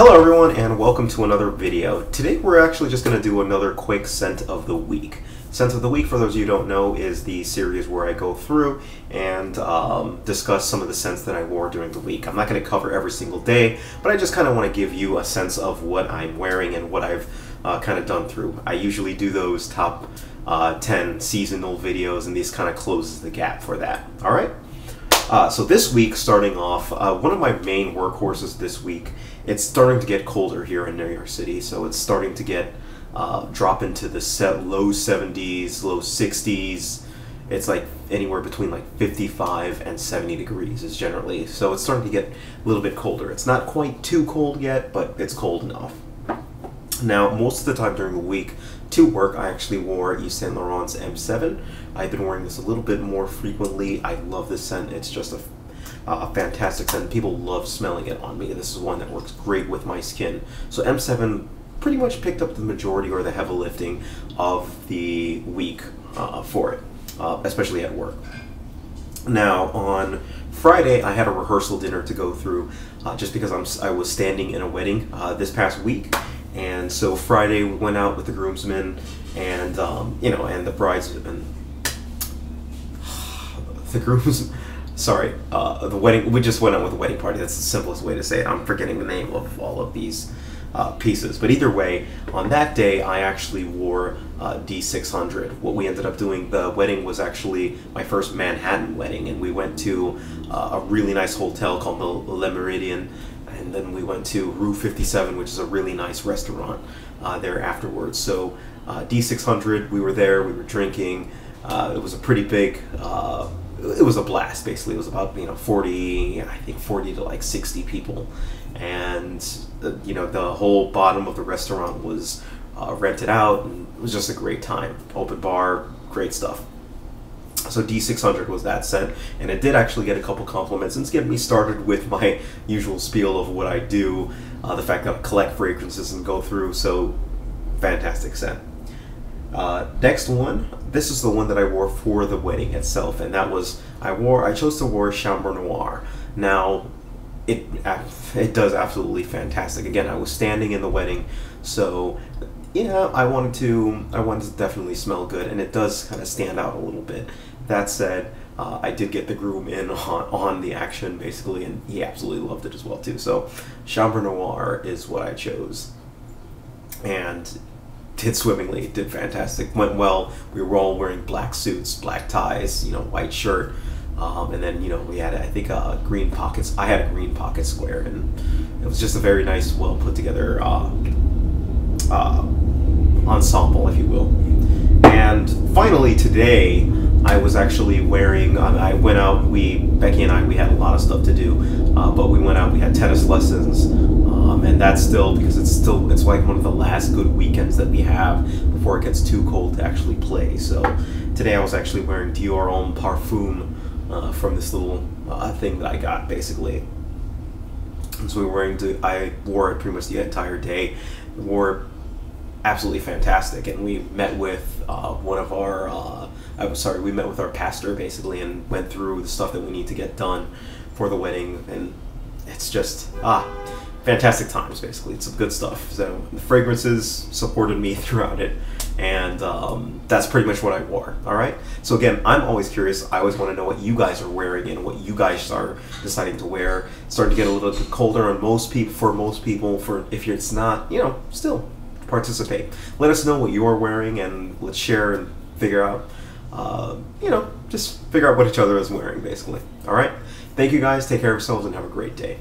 Hello everyone and welcome to another video. Today we're actually just going to do another quick scent of the week. Scent of the week, for those of you who don't know, is the series where I go through and discuss some of the scents that I wore during the week. I'm not going to cover every single day, but I just kind of want to give you a sense of what I'm wearing and what I've kind of done through. I usually do those top 10 seasonal videos, and this kind of closes the gap for that. Alright? So this week, starting off, one of my main workhorses this week, it's starting to get colder here in New York City, so it's starting to get drop into the low 70s, low 60s. It's like anywhere between like 55 and 70 degrees is generally, so it's starting to get a little bit colder. It's not quite too cold yet, but it's cold enough. Now, most of the time during the week, to work, I actually wore Yves Saint Laurent's M7. I've been wearing this a little bit more frequently. I love this scent. It's just a fantastic scent. People love smelling it on me. This is one that works great with my skin. So M7 pretty much picked up the majority or the heavy lifting of the week for it, especially at work. Now, on Friday, I had a rehearsal dinner to go through just because I was standing in a wedding this past week. And so Friday we went out with the groomsmen and and the brides and the grooms. Sorry, the wedding. We just went out with a wedding party. That's the simplest way to say it. I'm forgetting the name of all of these pieces. But either way, on that day I actually wore D600. What we ended up doing, the wedding was actually my first Manhattan wedding, and we went to a really nice hotel called the Le Méridien. And then we went to Rue 57, which is a really nice restaurant there afterwards. So D600, we were there, we were drinking. It was a pretty big, it was a blast basically. It was about 40 to like 60 people, and the whole bottom of the restaurant was rented out, and it was just a great time. Open bar, great stuff. So D600 was that scent, and it did actually get a couple compliments, and it's getting me started with my usual spiel of what I do, the fact that I collect fragrances and go through, so fantastic scent. Next one, this is the one that I wore for the wedding itself, and that was, I chose to wear Chambre Noire. Now, it does absolutely fantastic. Again, I was standing in the wedding, so I wanted to definitely smell good, and it does kind of stand out a little bit. That said, I did get the groom in on the action basically, and he absolutely loved it as well too. So Chambre Noire is what I chose, and did swimmingly, did fantastic, went well. We were all wearing black suits, black ties, white shirt, and then we had I think green pockets. I had a green pocket square, and it was just a very nice, well put together ensemble, if you will. And finally today, I was actually wearing, I went out, Becky and I, we had a lot of stuff to do, but we went out, we had tennis lessons, and that's still, because it's like one of the last good weekends that we have before it gets too cold to actually play. So today I was actually wearing Dior Homme Parfum from this little thing that I got, basically. And so I wore it pretty much the entire day, wore it absolutely fantastic, and we met with we met with our pastor basically, and went through the stuff that we need to get done for the wedding, and it's just fantastic times basically. It's some good stuff. So the fragrances supported me throughout it, and that's pretty much what I wore. Alright, so again, I'm always curious. I always want to know what you guys are wearing and what you guys are deciding to wear. It's starting to get a little bit colder on most people. For if it's not, still participate. Let us know what you're wearing, and let's share and figure out just figure out what each other is wearing basically. Alright, thank you guys, take care of yourselves, and have a great day.